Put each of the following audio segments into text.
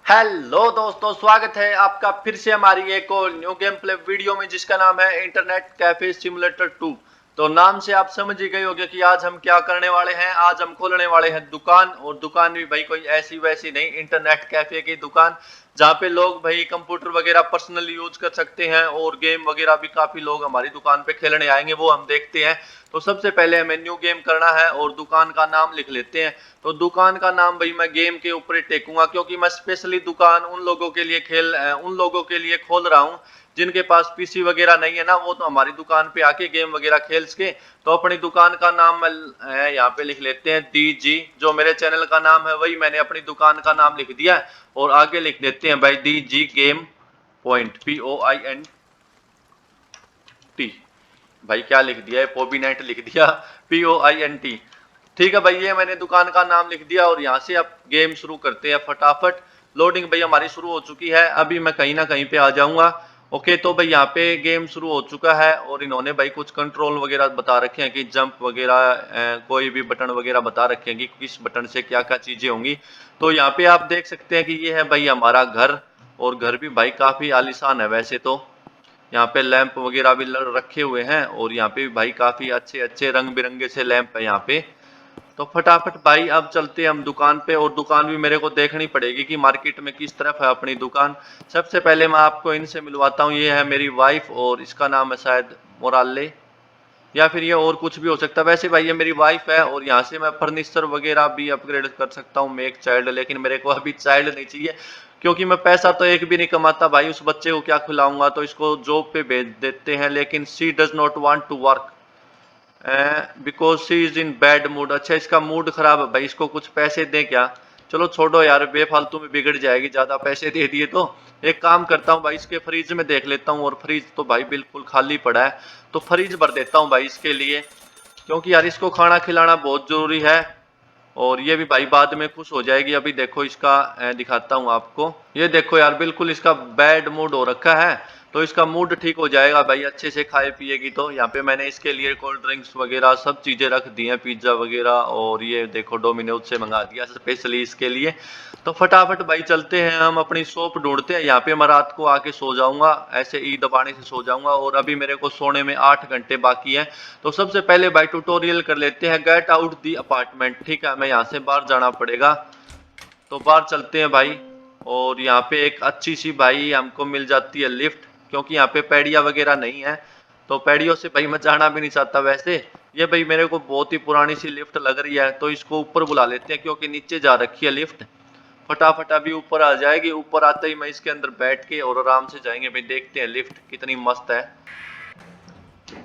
Hello दोस्तों, स्वागत है आपका फिर से हमारी एक और न्यू गेम प्ले वीडियो में जिसका नाम है इंटरनेट कैफे सिमुलेटर 2। तो नाम से आप समझ ही गए होंगे कि आज हम क्या करने वाले हैं। आज हम खोलने वाले हैं दुकान, और दुकान भी भाई कोई ऐसी वैसी नहीं, इंटरनेट कैफे की दुकान जहाँ पे लोग भाई कंप्यूटर वगैरह पर्सनली यूज कर सकते हैं और गेम वगैरह भी काफी लोग हमारी दुकान पे खेलने आएंगे, वो हम देखते हैं। तो सबसे पहले हमें न्यू गेम करना है और दुकान का नाम लिख लेते हैं। तो दुकान का नाम भाई मैं गेम के ऊपर ही टेकूंगा, क्योंकि मैं स्पेशली दुकान उन लोगों के लिए उन लोगों के लिए खोल रहा हूँ जिनके पास पीसी वगैरह नहीं है ना, वो तो हमारी दुकान पे आके गेम वगैरह खेल सके। तो अपनी दुकान का नाम मैं यहाँ पे लिख लेते हैं DG। जो मेरे चैनल का नाम है वही मैंने अपनी दुकान का नाम लिख दिया है, और आगे लिख देते हैं भाई DG गेम पॉइंट, POINT। भाई क्या लिख दिया है, पोबिनेट लिख दिया, POINT। ठीक है भाई, ये मैंने दुकान का नाम लिख दिया और यहाँ से अब गेम शुरू करते हैं फटाफट। लोडिंग भाई हमारी शुरू हो चुकी है, अभी मैं कहीं ना कहीं पे आ जाऊंगा। ओके, तो भाई यहाँ पे गेम शुरू हो चुका है और इन्होंने भाई कुछ कंट्रोल वगैरह बता रखे हैं कि जंप वगैरह, कोई भी बटन वगैरह बता रखे हैं कि किस बटन से क्या क्या चीजें होंगी। तो यहाँ पे आप देख सकते हैं कि ये है भाई हमारा घर, और घर भी भाई काफी आलीशान है वैसे तो। यहाँ पे लैंप वगैरह भी रखे हुए हैं, और यहाँ पे भी भाई काफी अच्छे अच्छे रंग बिरंगे से लैंप है यहाँ पे। तो फटाफट भाई अब चलते हैं हम दुकान पे, और दुकान भी मेरे को देखनी पड़ेगी कि मार्केट में किस तरफ है अपनी दुकान। सबसे पहले मैं आपको इनसे मिलवाता हूँ। ये है मेरी वाइफ और इसका नाम है शायद मोराले, या फिर ये और कुछ भी हो सकता है। वैसे भाई ये मेरी वाइफ है, और यहाँ से मैं फर्नीचर वगैरह भी अपग्रेड कर सकता हूँ, मेक चाइल्ड। लेकिन मेरे को अभी चाइल्ड नहीं चाहिए, क्योंकि मैं पैसा तो एक भी नहीं कमाता भाई, उस बच्चे को क्या खिलाऊंगा। तो इसको जॉब पे भेज देते हैं, लेकिन she does not want to work because she is in bad mood. अच्छा, इसका मूड खराब है भाई, इसको कुछ पैसे दें क्या? चलो छोड़ो यार, बेफालतू में बिगड़ जाएगी, ज्यादा पैसे दे दिए तो। एक काम करता हूँ भाई, इसके फ्रिज में देख लेता हूँ, और फ्रिज तो भाई बिल्कुल खाली पड़ा है। तो फ्रिज भर देता हूँ भाई इसके लिए, क्योंकि यार इसको खाना खिलाना बहुत जरूरी है। और ये भी भाई बाद में खुश हो जाएगी। अभी देखो इसका दिखाता हूँ आपको। ये देखो यार, बिल्कुल इसका बैड मूड हो रखा है। तो इसका मूड ठीक हो जाएगा भाई, अच्छे से खाए पिएगी। तो यहाँ पे मैंने इसके लिए कोल्ड ड्रिंक्स वगैरह सब चीजें रख दी हैं, पिज्जा वगैरह, और ये देखो डोमिनोज से मंगा दिया स्पेशली इसके लिए। तो फटाफट भाई चलते हैं, हम अपनी शॉप ढूंढते हैं। यहाँ पे मैं रात को आके सो जाऊंगा, ऐसे ई दबाने से सो जाऊंगा, और अभी मेरे को सोने में 8 घंटे बाकी है। तो सबसे पहले भाई ट्यूटोरियल कर लेते हैं, गेट आउट दी अपार्टमेंट। ठीक है, हमें यहाँ से बाहर जाना पड़ेगा। तो बाहर चलते हैं भाई, और यहाँ पे एक अच्छी सी भाई हमको मिल जाती है लिफ्ट, क्योंकि यहाँ पे पैड़िया वगैरह नहीं है। तो पैड़ियों से भाई मैं जाना भी नहीं चाहता वैसे। ये भाई मेरे को बहुत ही पुरानी सी लिफ्ट लग रही है, तो इसको ऊपर बुला लेते हैं, क्योंकि नीचे जा रखी है लिफ्ट। फटाफट अभी ऊपर आ जाएगी। ऊपर आते ही मैं इसके अंदर बैठ के और आराम से जाएंगे भाई, देखते हैं लिफ्ट कितनी मस्त है।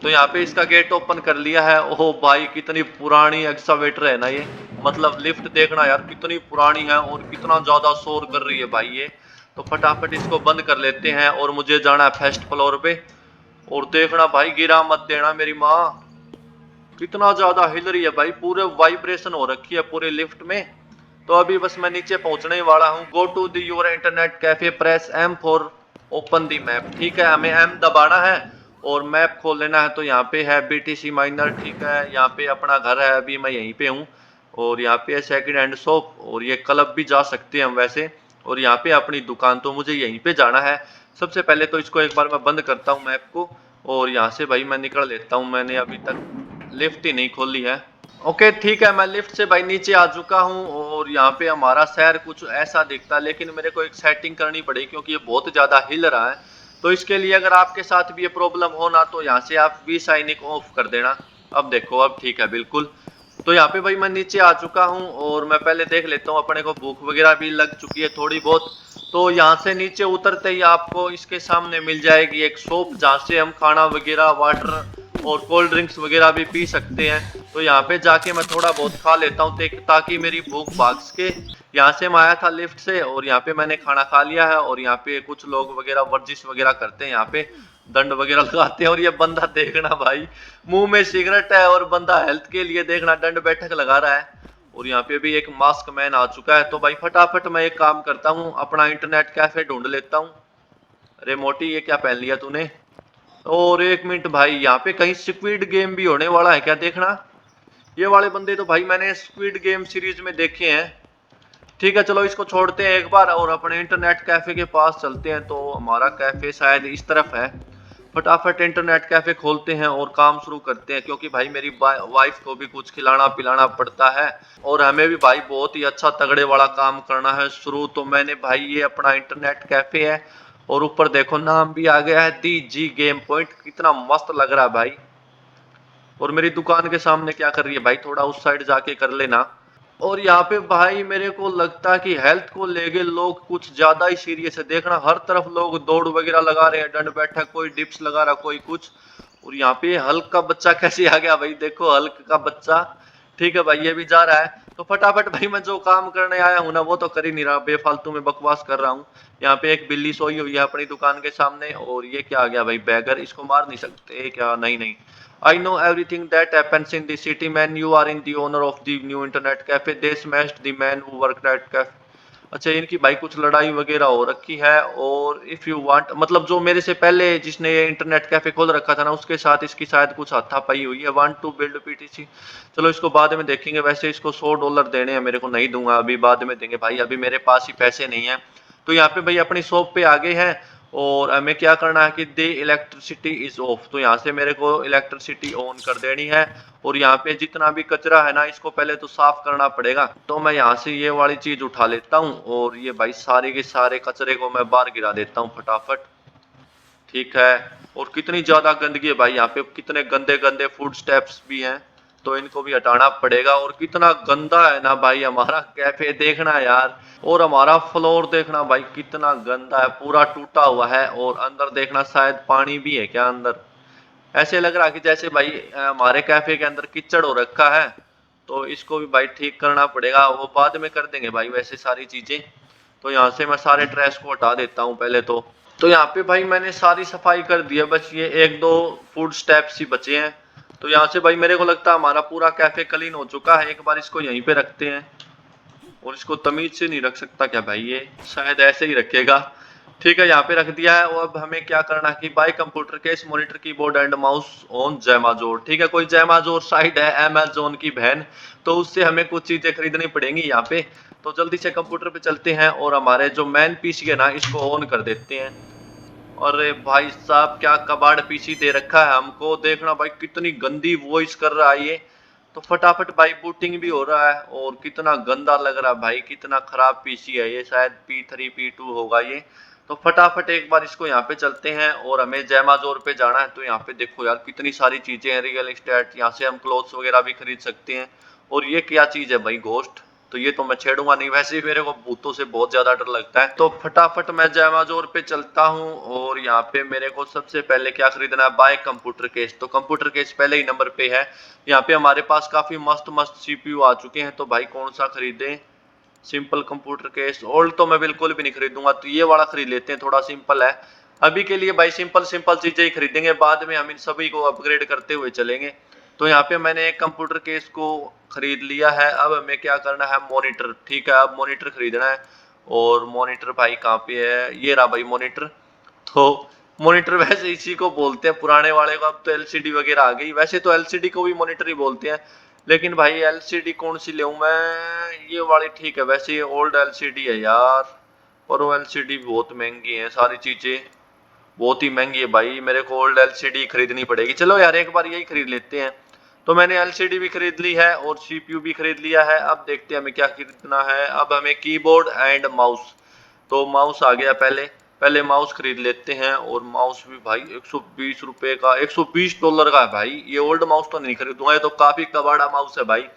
तो यहाँ पे इसका गेट ओपन कर लिया है। ओह भाई, कितनी पुरानी एक्सावेटर है ना ये, मतलब लिफ्ट देखना यार कितनी पुरानी है, और कितना ज्यादा शोर कर रही है भाई ये। तो फटाफट इसको बंद कर लेते हैं, और मुझे जाना है फर्स्ट फ्लोर पे। और देखना भाई, गिरा मत देना मेरी माँ। कितना ज्यादा हिल रही है भाई, पूरे वाइब्रेशन हो रखी है पूरे लिफ्ट में। तो अभी बस मैं नीचे पहुंचने वाला हूँ। Go to the your internet cafe, press M for open the map. ठीक है, हमें M दबाना है और मैप खोल लेना है। तो यहाँ पे है BTC माइनर। ठीक है, यहाँ पे अपना घर है, अभी मैं यहीं पे हूँ। और यहाँ पे है सेकंड हैंड शॉप, और ये क्लब भी जा सकते हैं हम वैसे। और यहाँ पे अपनी दुकान, तो मुझे यहीं पे जाना है। सबसे पहले तो इसको एक बार मैं बंद करता हूँ मैप को, और यहाँ से भाई मैं निकल लेता हूँ। मैंने अभी तक लिफ्ट ही नहीं खोली है। ओके ठीक है, मैं लिफ्ट से भाई नीचे आ चुका हूँ, और यहाँ पे हमारा शहर कुछ ऐसा दिखता है। लेकिन मेरे को एक सेटिंग करनी पड़ेगी, क्योंकि ये बहुत ज़्यादा हिल रहा है। तो इसके लिए अगर आपके साथ भी ये प्रॉब्लम हो ना, तो यहाँ से आप वी साइनिक ऑफ कर देना। अब देखो, अब ठीक है बिल्कुल। तो यहाँ पे भाई मैं नीचे आ चुका हूँ, और मैं पहले देख लेता हूँ, अपने को भूख वगैरह भी लग चुकी है थोड़ी बहुत। तो यहाँ से नीचे उतरते ही आपको इसके सामने मिल जाएगी एक शॉप, जहाँ से हम खाना वगैरह, वाटर और कोल्ड ड्रिंक्स वगैरह भी पी सकते हैं। तो यहाँ पे जाके मैं थोड़ा बहुत खा लेता हूँ, ताकि मेरी भूख भाग सके। यहाँ से मैं आया था लिफ्ट से, और यहाँ पे मैंने खाना खा लिया है। और यहाँ पे कुछ लोग वगैरह वर्जिश वगैरह करते हैं, यहाँ पे दंड वगैरह लगाते हैं। और ये बंदा देखना भाई, मुंह में सिगरेट है, और बंदा हेल्थ के लिए देखना दंड बैठक लगा रहा है। और यहाँ पे भी एक मास्क मैन आ चुका है। तो भाई फटाफट मैं एक काम करता हूँ, अपना इंटरनेट कैफे ढूंढ लेता हूँ। अरे मोटी, ये क्या पहन लिया तूने? और एक मिनट भाई, यहाँ पे कहीं स्क्विड गेम भी होने वाला है क्या, देखना। ये वाले बंदे तो भाई मैंने स्क्विड गेम सीरीज में देखे हैं। ठीक है, चलो इसको छोड़ते हैं एक बार और अपने इंटरनेट कैफे के पास चलते हैं। तो हमारा कैफे शायद इस तरफ है। फटाफट इंटरनेट कैफे खोलते हैं और काम शुरू करते हैं, क्योंकि भाई मेरी वाइफ को भी कुछ खिलाना पिलाना पड़ता है और हमें भी भाई बहुत ही अच्छा तगड़े वाला काम करना है शुरू। तो मैंने भाई ये अपना इंटरनेट कैफे है और ऊपर देखो नाम भी आ गया है दी जी गेम पॉइंट। कितना मस्त लग रहा है भाई। और मेरी दुकान के सामने क्या कर रही है भाई, थोड़ा उस साइड जाके कर लेना। और यहाँ पे भाई मेरे को लगता है कि हेल्थ को लेके लोग कुछ ज्यादा ही सीरियस है। देखना हर तरफ लोग दौड़ वगैरह लगा रहे हैं, दंड बैठक, कोई डिप्स लगा रहा, कोई कुछ। और यहाँ पे हल्क का बच्चा कैसे आ गया भाई, देखो हल्क का बच्चा। ठीक है भाई, ये भी जा रहा है। तो फटाफट भाई मैं जो काम करने आया हूँ ना वो तो कर ही नहीं रहा, बेफालतू में बकवास कर रहा हूँ। यहाँ पे एक बिल्ली सोई हुई है अपनी दुकान के सामने। और ये क्या आ गया भाई, बैगर, इसको मार नहीं सकते क्या? नहीं नहीं। I know everything that happens in the city, man. You are in the owner of the new internet cafe. They smashed the man who worked at cafe. अच्छा, इनकी भाई कुछ लड़ाई वगैरह हो रखी है। और इफ यू वांट, मतलब जो मेरे से पहले जिसने ये इंटरनेट कैफे खोल रखा था ना, उसके साथ इसकी शायद कुछ हाथापाई हुई है। Want to build PTC. चलो इसको बाद में देखेंगे। वैसे इसको $100 देने हैं मेरे को, नहीं दूंगा अभी, बाद में देंगे भाई, अभी मेरे पास ही पैसे नहीं है। तो यहाँ पे भाई अपनी शॉप पे आ गए हैं और हमें क्या करना है कि दे इलेक्ट्रिसिटी इज ऑफ। तो यहाँ से मेरे को इलेक्ट्रिसिटी ऑन कर देनी है। और यहाँ पे जितना भी कचरा है ना, इसको पहले तो साफ करना पड़ेगा। तो मैं यहाँ से ये वाली चीज उठा लेता हूँ और ये भाई सारे के सारे कचरे को मैं बाहर गिरा देता हूँ फटाफट। ठीक है। और कितनी ज्यादा गंदगी है भाई यहाँ पे, कितने गंदे गंदे फूड स्टेप्स भी हैं, तो इनको भी हटाना पड़ेगा। और कितना गंदा है ना भाई हमारा कैफे, देखना यार। और हमारा फ्लोर देखना भाई कितना गंदा है, पूरा टूटा हुआ है। और अंदर देखना, शायद पानी भी है क्या अंदर? ऐसे लग रहा है कि जैसे भाई हमारे कैफे के अंदर कीचड़ हो रखा है। तो इसको भी भाई ठीक करना पड़ेगा, वो बाद में कर देंगे भाई वैसे सारी चीजें। तो यहाँ से मैं सारे ट्रैश को हटा देता हूँ पहले तो यहाँ पे भाई मैंने सारी सफाई कर दी है, बस ये एक दो फूड स्टेप्स ही बचे हैं। तो यहाँ से भाई मेरे को लगता है हमारा पूरा कैफे क्लीन हो चुका है। एक बार इसको यहीं पे रखते हैं। और इसको तमीज से नहीं रख सकता क्या भाई, ये शायद ऐसे ही रखेगा। ठीक है, यहाँ पे रख दिया है। और अब हमें क्या करना है कि buy computer case monitor keyboard and mouse on जैमाजोर। ठीक है, कोई जैमाजोर साइट है अमेजोन की बहन, तो उससे हमें कुछ चीजें खरीदनी पड़ेंगी यहाँ पे। तो जल्दी से कंप्यूटर पे चलते हैं और हमारे जो मैन पीसी है ना, इसको ऑन कर देते हैं। अरे भाई साहब, क्या कबाड़ पीसी दे रखा है हमको, देखना भाई कितनी गंदी वॉइस कर रहा है ये। तो फटाफट भाई बूटिंग भी हो रहा है। और कितना गंदा लग रहा है भाई, कितना खराब पीसी है ये, शायद P3 P2 होगा ये। तो फटाफट एक बार इसको यहाँ पे चलते हैं और हमें जैमाजोर पे जाना है। तो यहाँ पे देखो यार कितनी सारी चीजें हैं, रियल एस्टेट, यहाँ से हम क्लोथ्स वगैरह भी खरीद सकते हैं। और ये क्या चीज है भाई, घोस्ट? तो ये तो मैं छेड़ूंगा नहीं, वैसे भी मेरे को भूतों से बहुत ज्यादा डर लगता है। तो फटाफट मैं जैमाजोर पे चलता हूँ और यहाँ पे मेरे को सबसे पहले क्या खरीदना है, बाय कंप्यूटर केस। तो कंप्यूटर केस पहले ही नंबर पे है। यहाँ पे हमारे पास काफी मस्त मस्त सीपीयू आ चुके हैं। तो भाई कौन सा खरीदें? Simple computer case. ओल्ड तो मैं बिल्कुल भी नहीं खरीदूंगा, तो ये वाला खरीद लेते हैं, थोड़ा सिंपल है। अभी के लिए भाई सिंपल सिंपल चीजें ही खरीदेंगे, बाद में हम इन सभी को अपग्रेड करते हुए चलेंगे। तो यहाँ पे मैंने एक कंप्यूटर केस को खरीद लिया है। अब हमें क्या करना है, मॉनिटर। ठीक है, अब मॉनिटर खरीदना है। और मॉनिटर भाई कहाँ पे है, ये रहा भाई मॉनिटर। तो मॉनिटर वैसे इसी को बोलते हैं, पुराने वाले को। अब तो एलसीडी वगैरह आ गई, वैसे तो एलसीडी को भी मॉनिटर ही बोलते हैं। लेकिन भाई एलसीडी कौन सी लूं मैं, ये वाली ठीक है। वैसे ये ओल्ड एलसीडी है यार, पर वो एलसीडी बहुत महंगी है, सारी चीजें बहुत ही महंगी है भाई। मेरे को ओल्ड एलसीडी खरीदनी पड़ेगी। चलो यार एक बार यही खरीद लेते हैं। तो मैंने एलसीडी भी खरीद ली है और सीपीयू भी खरीद लिया है। अब देखते हैं हमें क्या खरीदना है। अब हमें कीबोर्ड एंड माउस। तो माउस आ गया, पहले पहले माउस खरीद लेते हैं। और माउस भी भाई 120 रुपए का, $120 का है भाई। ये ओल्ड माउस तो नहीं खरीदूंगा, ये तो काफी कबाड़ा माउस है भाई।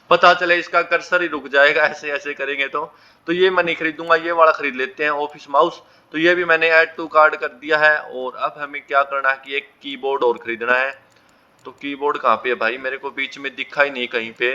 पता चले इसका कर्सर ही रुक जाएगा ऐसे ऐसे करेंगे तो ये मैं नहीं खरीदूंगा, ये वाला खरीद लेते हैं ऑफिस माउस। तो ये भी मैंने ऐड टू कार्ड कर दिया है। और अब हमें क्या करना है कि एक कीबोर्ड और खरीदना है। तो कीबोर्ड कहाँ पे है भाई, मेरे को बीच में दिखा ही नहीं कहीं पे।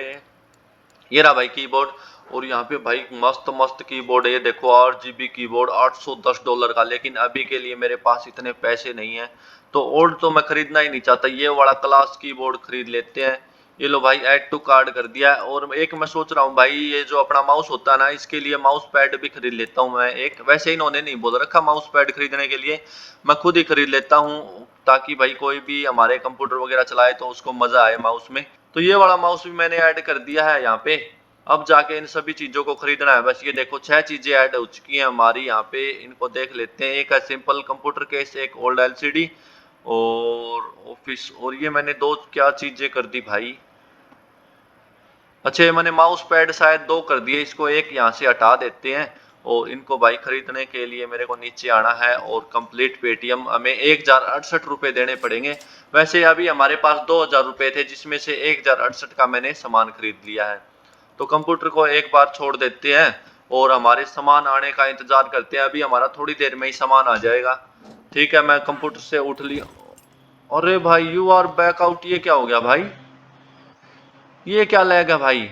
ये रहा भाई कीबोर्ड। और यहाँ पे भाई मस्त मस्त कीबोर्ड है, ये देखो RGB कीबोर्ड $810 का। लेकिन अभी के लिए मेरे पास इतने पैसे नहीं है, तो ओल्ड तो मैं खरीदना ही नहीं चाहता, ये वाला क्लास कीबोर्ड खरीद लेते हैं। ये लो भाई ऐड टू कार्ड कर दिया है। और एक मैं सोच रहा हूँ भाई, ये जो अपना माउस होता है ना, इसके लिए माउस पैड भी खरीद लेता हूँ मैं एक। वैसे इन्होंने नहीं बोल रखा माउस पैड खरीदने के लिए, मैं खुद ही खरीद लेता हूँ, ताकि भाई कोई भी हमारे कंप्यूटर वगैरह चलाए तो उसको मजा आए माउस में। तो ये वाला माउस भी मैंने ऐड कर दिया है यहाँ पे। अब जाके इन सभी चीजों को खरीदना है। बस ये देखो 6 चीजें ऐड हो चुकी हैं हमारी यहाँ पे, इनको देख लेते हैं। एक है सिंपल कंप्यूटर केस, एक ओल्ड एलसीडी और ऑफिस, और ये मैंने दो क्या चीजें कर दी भाई। अच्छा, ये मैंने माउस पैड शायद दो कर दिए, इसको एक यहाँ से हटा देते हैं। और इनको भाई खरीदने के लिए मेरे को नीचे आना है और कंप्लीट पेटीएम हमें 1068 रुपए देने पड़ेंगे। वैसे अभी हमारे पास 2000 रुपए थे, जिसमें से 1068 का मैंने सामान खरीद लिया है। तो कंप्यूटर को एक बार छोड़ देते हैं और हमारे सामान आने का इंतजार करते हैं। अभी हमारा थोड़ी देर में ही सामान आ जाएगा। ठीक है, मैं कंप्यूटर से उठ लिया। अरे भाई यू आर बैक आउट, ये क्या हो गया भाई? ये क्या लैग है भाई?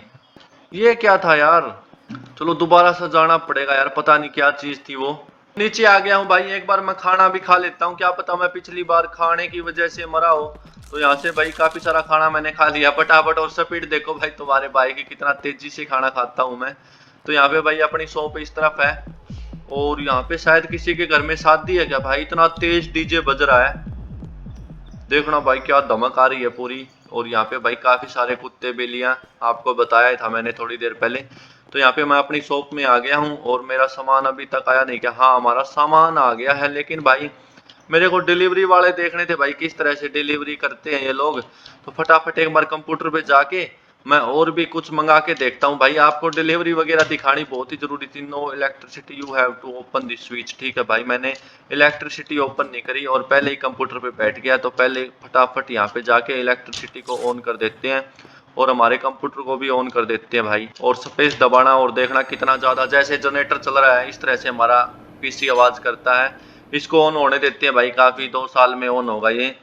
ये क्या था यार? चलो दोबारा से जाना पड़ेगा यार, पता नहीं क्या चीज थी वो। नीचे आ गया हूँ भाई, एक बार मैं खाना भी खा लेता हूँ, क्या पता मैं पिछली बार खाने की वजह से मरा हो। तो यहाँ से भाई काफी सारा खाना मैंने खा लिया फटाफट। और स्पीड देखो भाई तुम्हारे भाई की, कितना तेजी से खाना खाता हूँ मैं। तो यहाँ पे भाई अपनी शॉप इस तरफ है। और यहाँ पे शायद किसी के घर में शादी है क्या भाई? इतना तेज डीजे बज रहा है, देखना भाई क्या धमक आ रही है पूरी। और यहाँ पे भाई काफी सारे कुत्ते बिल्लियां, आपको बताया था मैंने थोड़ी देर पहले। तो यहाँ पे मैं अपनी शॉप में आ गया हूँ और मेरा सामान अभी तक आया नहीं क्या? हाँ हमारा सामान आ गया है, लेकिन भाई मेरे को डिलीवरी वाले देखने थे भाई, किस तरह से डिलीवरी करते हैं ये लोग। तो फटाफट एक बार कंप्यूटर पे जाके मैं और भी कुछ मंगा के देखता हूँ भाई। आपको डिलीवरी वगैरह दिखानी बहुत ही जरूरी थी। No electricity, you have to open this switch. ठीक है भाई, मैंने इलेक्ट्रिसिटी ओपन नहीं करी और पहले ही कंप्यूटर पे बैठ गया। तो पहले फटाफट यहाँ पे जाके इलेक्ट्रिसिटी को ऑन कर देते हैं और हमारे कंप्यूटर को भी ऑन कर देते हैं भाई। और स्पेस दबाना और देखना कितना ज्यादा, जैसे जनरेटर चल रहा है इस तरह से हमारा पीसी आवाज करता है। इसको ऑन होने देते हैं भाई, काफी 2 साल में ऑन होगा ये।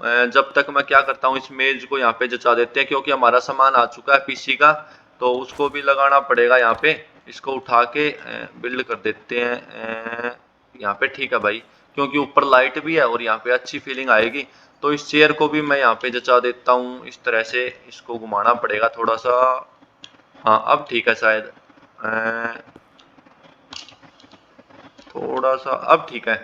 जब तक मैं क्या करता हूँ, इस मेज को यहाँ पे जचा देते हैं, क्योंकि हमारा सामान आ चुका है पीसी का। तो उसको भी लगाना पड़ेगा यहाँ पे। इसको उठा के बिल्ड कर देते हैं यहाँ पे। ठीक है भाई, क्योंकि ऊपर लाइट भी है और यहाँ पे अच्छी फीलिंग आएगी। तो इस चेयर को भी मैं यहाँ पे जचा देता हूँ इस तरह से। इसको घुमाना पड़ेगा थोड़ा सा। हाँ अब ठीक है शायद, थोड़ा सा अब ठीक है।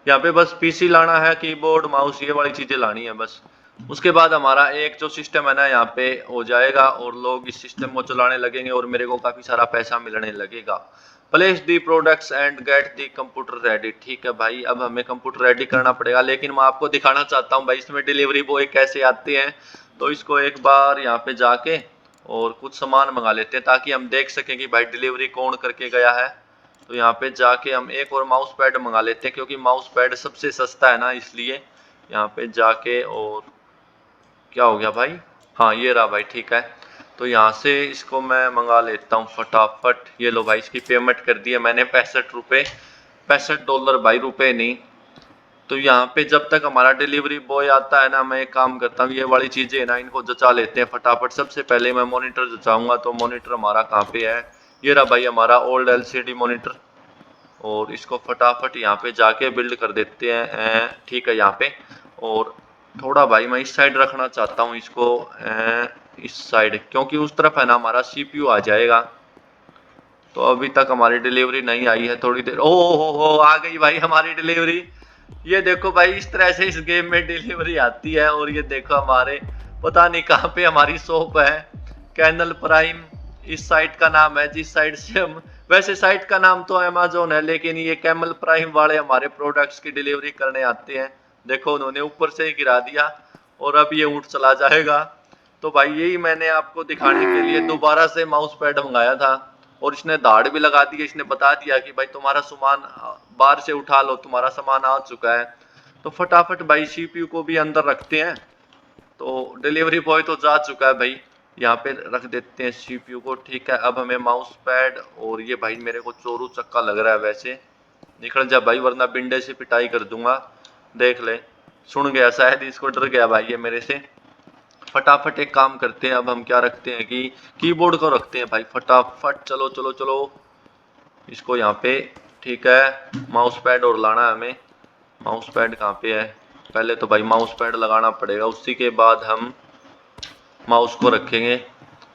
यहाँ पे बस पीसी लाना है, कीबोर्ड माउस ये वाली चीजें लानी है बस। उसके बाद हमारा एक जो सिस्टम है ना यहाँ पे हो जाएगा और लोग इस सिस्टम को चलाने लगेंगे और मेरे को काफी सारा पैसा मिलने लगेगा। Place the products and get the computer ready. ठीक है भाई, अब हमें कंप्यूटर रेडी करना पड़ेगा, लेकिन मैं आपको दिखाना चाहता हूँ भाई इसमें डिलीवरी बॉय कैसे आते हैं। तो इसको एक बार यहाँ पे जाके और कुछ सामान मंगा लेते हैं, ताकि हम देख सकें कि भाई डिलीवरी कौन करके गया है। तो यहाँ पे जाके हम एक और माउस पैड मंगा लेते हैं, क्योंकि माउस पैड सबसे सस्ता है ना, इसलिए। यहाँ पे जाके और क्या हो गया भाई? हाँ ये रहा भाई, ठीक है। तो यहाँ से इसको मैं मंगा लेता हूँ फटाफट। ये लो भाई, इसकी पेमेंट कर दी है मैंने 65 रुपये, $65 भाई, रुपए नहीं। तो यहाँ पे जब तक हमारा डिलीवरी बॉय आता है ना, मैं एक काम करता हूँ, ये वाली चीजें है ना इनको जचा लेते हैं फटाफट। सबसे पहले मैं मॉनिटर जचाऊंगा। तो मॉनिटर हमारा कहाँ पे है? ये रहा भाई हमारा ओल्ड एलसीडी मॉनिटर। और इसको फटाफट यहाँ पे जाके बिल्ड कर देते हैं। ठीक है यहाँ पे। और थोड़ा भाई मैं इस साइड रखना चाहता हूँ इसको, इस साइड, क्योंकि उस तरफ है ना हमारा सीपीयू आ जाएगा। तो अभी तक हमारी डिलीवरी नहीं आई है, थोड़ी देर। ओ हो आ गई भाई हमारी डिलीवरी। ये देखो भाई, इस तरह से इस गेम में डिलीवरी आती है। और ये देखो हमारे पता नहीं कहाँ पे हमारी शॉप है, कैनल प्राइम इस साइट का नाम है, जिस साइट से हम, वैसे साइट का नाम तो अमेजोन है, लेकिन ये कैमल प्राइम वाले हमारे प्रोडक्ट्स की डिलीवरी करने आते हैं। देखो उन्होंने ऊपर से ही गिरा दिया और अब ये ऊँट चला जाएगा। तो भाई यही मैंने आपको दिखाने के लिए दोबारा से माउस पैड मंगाया था। और इसने दाढ़ भी लगा दी, इसने बता दिया कि भाई तुम्हारा सामान बाहर से उठा लो, तुम्हारा सामान आ चुका है। तो फटाफट भाई सीपीयू को भी अंदर रखते हैं। तो डिलीवरी बॉय तो जा चुका है भाई, यहाँ पे रख देते हैं सीपीयू को। ठीक है, अब हमें माउस पैड, और ये भाई मेरे को चोरू चक्का लग रहा है वैसे। निकल जा भाई, वरना बिंडे से पिटाई कर दूंगा। देख ले, सुन गया शायद, इसको डर गया भाई ये मेरे से। फटाफट एक काम करते हैं, अब हम क्या रखते हैं कि कीबोर्ड को रखते हैं भाई फटाफट। चलो चलो चलो, इसको यहाँ पे। ठीक है, माउस पैड और लाना है हमें। माउस पैड कहाँ पे है? पहले तो भाई माउस पैड लगाना पड़ेगा, उसी के बाद हम माउस को रखेंगे।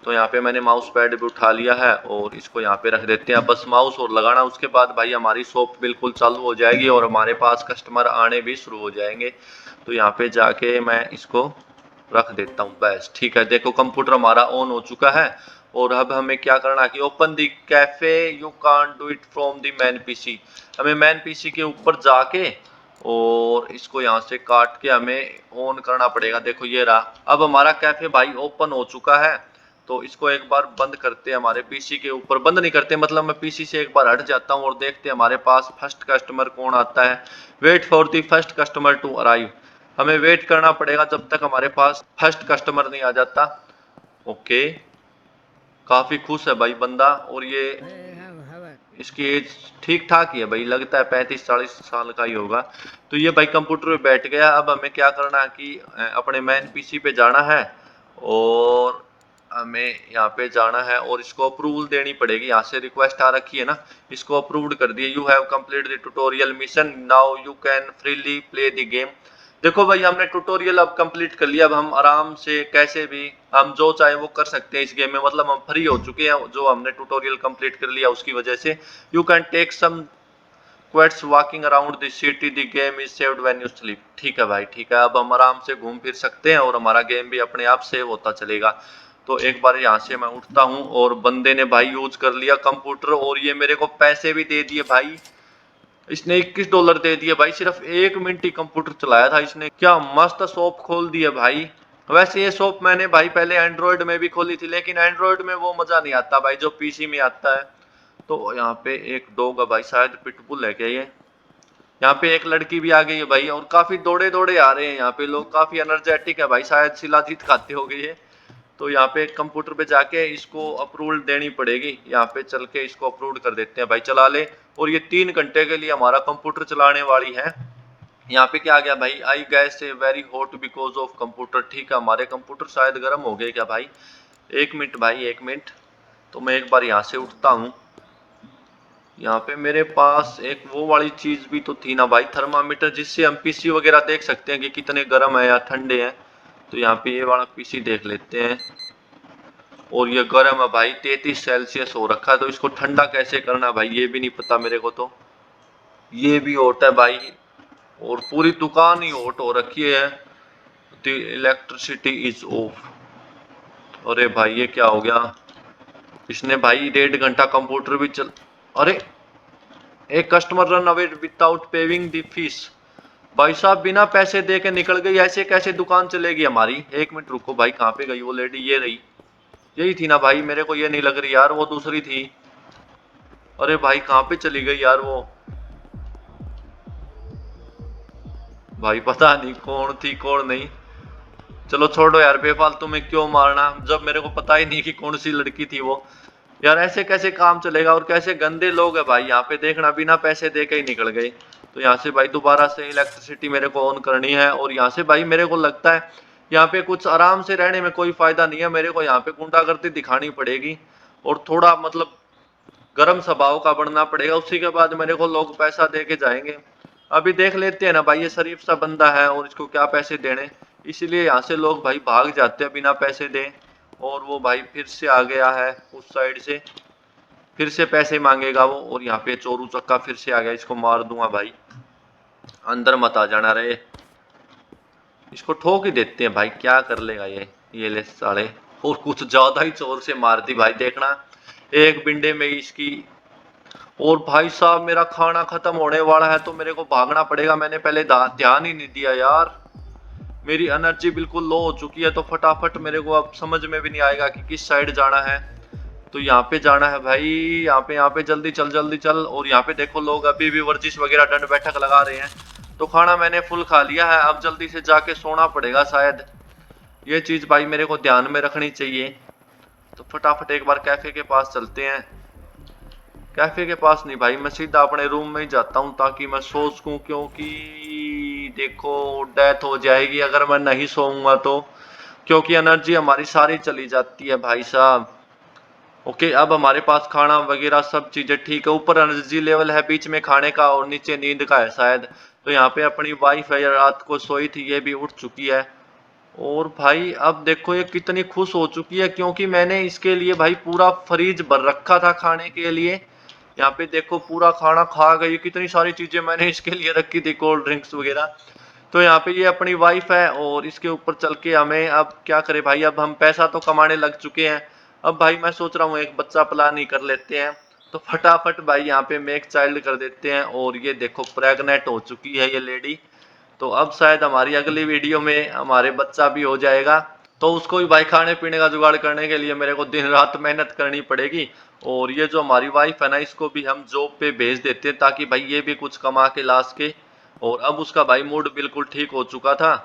तो यहाँ पे मैंने माउस पैड भी उठा लिया है और इसको यहाँ पे रख देते हैं। बस माउस और लगाना, उसके बाद भाई हमारी शॉप बिल्कुल चालू हो जाएगी और हमारे पास कस्टमर आने भी शुरू हो जाएंगे। तो यहाँ पे जाके मैं इसको रख देता हूँ बस। ठीक है, देखो कंप्यूटर हमारा ऑन हो चुका है और अब हमें क्या करना कि open the cafe, you can't do it from the man PC. हमें मैन पीसी के ऊपर जाके और इसको यहाँ से काट के हमें ऑन करना पड़ेगा। देखो ये रहा, अब हमारा कैफे भाई ओपन हो चुका है। तो इसको एक बार बंद करते हैं, हमारे पीसी के ऊपर बंद नहीं करते, मतलब मैं पीसी से एक बार हट जाता हूँ और देखते हैं हमारे पास फर्स्ट कस्टमर कौन आता है। Wait for the first customer to arrive. हमें वेट करना पड़ेगा जब तक हमारे पास फर्स्ट कस्टमर नहीं आ जाता। ओके, काफी खुश है भाई बंदा, और ये इसकी एज ठीक ठाक ही है भाई, लगता है 35-40 साल का ही होगा। तो ये भाई कंप्यूटर पे बैठ गया। अब हमें क्या करना है कि अपने मेन पीसी पे जाना है और हमें यहाँ पे जाना है और इसको अप्रूवल देनी पड़ेगी। यहाँ से रिक्वेस्ट आ रखी है ना, इसको अप्रूव्ड कर दिए। You have complete the tutorial mission, now you can freely play the game. देखो भाई हमने ट्यूटोरियल अब कंप्लीट कर लिया, अब हम आराम से कैसे भी हम जो चाहे वो कर सकते हैं इस गेम में, मतलब हम फ्री हो चुके हैं जो हमने ट्यूटोरियल कंप्लीट कर लिया उसकी वजह से। You can take some quests walking around the city, the game is saved when you sleep. ठीक है भाई ठीक है, अब हम आराम से घूम फिर सकते हैं और हमारा गेम भी अपने आप सेव होता चलेगा। तो एक बार यहाँ से मैं उठता हूँ और बंदे ने भाई यूज कर लिया कंप्यूटर और ये मेरे को पैसे भी दे दिए भाई। इसने $21 दे दिए भाई, सिर्फ 1 मिनट ही कंप्यूटर चलाया था इसने। क्या मस्त शॉप खोल दी है भाई। वैसे ये शॉप मैंने भाई पहले एंड्रॉयड में भी खोली थी, लेकिन एंड्रॉयड में वो मजा नहीं आता भाई जो पीसी में आता है। तो यहाँ पे एक डॉग है भाई, शायद पिटबुल है क्या ये। यहाँ पे एक लड़की भी आ गई है भाई, और काफी दौड़े दौड़े आ रहे हैं यहाँ पे लोग, काफी एनर्जेटिक है भाई, शायद शिलाजीत खाते हो गई है। तो यहाँ पे कंप्यूटर पे जाके इसको अप्रूवल देनी पड़ेगी, यहाँ पे चल के इसको अप्रूव कर देते हैं भाई, चला ले। और ये 3 घंटे के लिए हमारा कंप्यूटर चलाने वाली है। यहाँ पे क्या आ गया भाई, आई gas a very hot because of computer. ठीक है, हमारे कंप्यूटर शायद गर्म हो गए क्या भाई। 1 मिनट भाई 1 मिनट। तो मैं एक बार यहाँ से उठता हूँ। यहाँ पे मेरे पास एक वो वाली चीज भी तो थी ना भाई, थर्मामीटर, जिससे हम पीसी वगैरह देख सकते हैं कि कितने गर्म है या ठंडे हैं। तो यहाँ पे ये वाला पीसी देख लेते हैं, और ये गर्म है भाई, 33 सेल्सियस हो रखा है। तो इसको ठंडा कैसे करना भाई ये भी नहीं पता मेरे को। तो ये भी होता है भाई, और पूरी दुकान ही हॉट हो रखी है। The electricity is of. अरे भाई ये क्या हो गया, इसने भाई 1.5 घंटा कंप्यूटर भी चल। अरे, एक customer run away without paying the fees. भाई साहब बिना पैसे दे के निकल गई, ऐसे कैसे दुकान चलेगी हमारी। 1 मिनट रुको भाई, कहाँ पे गई वो लेडी, ये रही, यही थी ना भाई, मेरे को ये नहीं लग रही यार, वो दूसरी थी। अरे भाई कहाँ पे चली गई यार वो, भाई पता नहीं कौन थी कौन नहीं। चलो छोड़ो यार, बेफालतू में क्यों मारना, जब मेरे को पता ही नहीं कि कौन सी लड़की थी वो। यार ऐसे कैसे काम चलेगा, और कैसे गंदे लोग है भाई, यहाँ पे देखना बिना पैसे दे के ही निकल गए। तो यहाँ से भाई दोबारा से इलेक्ट्रिसिटी मेरे को ऑन करनी है, और यहाँ से भाई मेरे को लगता है यहाँ पे कुछ आराम से रहने में कोई फायदा नहीं है, मेरे को यहाँ पे गुंडागर्दी दिखानी पड़ेगी और थोड़ा मतलब गर्म स्वभाव का बनना पड़ेगा, उसी के बाद मेरे को लोग पैसा दे के जाएंगे। अभी देख लेते हैं ना भाई, ये शरीफ सा बंदा है और इसको क्या पैसे देने, इसीलिए यहाँ से लोग भाई भाग जाते हैं बिना पैसे दे। और वो भाई फिर से आ गया है उस साइड से, फिर से पैसे मांगेगा वो, और यहाँ पे चोरू चक्का फिर से आ गया, इसको मार दूंगा भाई, अंदर मत आ जाना रे। इसको ठोक ही देते हैं भाई, क्या कर लेगा ये ले साले। और कुछ ज्यादा ही जोर से मार दी भाई, देखना एक बिंडे में इसकी। और भाई साहब मेरा खाना खत्म होने वाला है, तो मेरे को भागना पड़ेगा, मैंने पहले ध्यान ही नहीं दिया यार। मेरी एनर्जी बिल्कुल लो हो चुकी है, तो फटाफट मेरे को अब समझ में भी नहीं आएगा कि किस साइड जाना है। तो यहाँ पे जाना है भाई, यहाँ पे जल्दी चल जल्दी चल। और यहाँ पे देखो लोग अभी भी वर्जिश वगैरह दंड बैठक लगा रहे हैं। तो खाना मैंने फुल खा लिया है, अब जल्दी से जाके सोना पड़ेगा शायद, ये चीज भाई मेरे को ध्यान में रखनी चाहिए। तो फटाफट एक बार कैफे के पास चलते हैं। कैफे के पास नहीं भाई, मैं सीधा अपने रूम में ही जाता हूँ ताकि मैं सो सकूं, क्योंकि देखो डेथ हो जाएगी अगर मैं नहीं सोऊंगा तो, क्योंकि एनर्जी हमारी सारी चली जाती है भाई साहब। ओके, अब हमारे पास खाना वगैरह सब चीजें ठीक है, ऊपर एनर्जी लेवल है बीच में खाने का और नीचे नींद का है शायद। तो यहाँ पे अपनी वाइफ है, रात को सोई थी, ये भी उठ चुकी है। और भाई अब देखो ये कितनी खुश हो चुकी है, क्योंकि मैंने इसके लिए भाई पूरा फ्रिज भर रखा था खाने के लिए। यहाँ पे देखो पूरा खाना खा गई, कितनी सारी चीजें मैंने इसके लिए रखी थी, कोल्ड ड्रिंक्स वगैरह। तो यहाँ पे ये अपनी वाइफ है, और इसके ऊपर चल के हमें अब क्या करे भाई, अब हम पैसा तो कमाने लग चुके हैं, अब भाई मैं सोच रहा हूँ एक बच्चा प्लान ही कर लेते हैं। तो फटाफट भाई यहाँ पे मेक चाइल्ड कर देते हैं, और ये देखो प्रेग्नेंट हो चुकी है ये लेडी। तो अब शायद हमारी अगली वीडियो में हमारे बच्चा भी हो जाएगा। तो उसको भी भाई खाने पीने का जुगाड़ करने के लिए मेरे को दिन रात मेहनत करनी पड़ेगी। और ये जो हमारी वाइफ है ना, इसको भी हम जॉब पे भेज देते हैं ताकि भाई ये भी कुछ कमा के ला सके। और अब उसका भाई मूड बिल्कुल ठीक हो चुका था।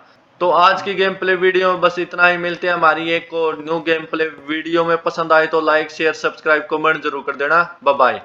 तो आज की गेम प्ले वीडियो में बस इतना ही। मिलते हैं हमारी एक और न्यू गेम प्ले वीडियो में। पसंद आए तो लाइक शेयर सब्सक्राइब कमेंट जरूर कर देना। Bye bye.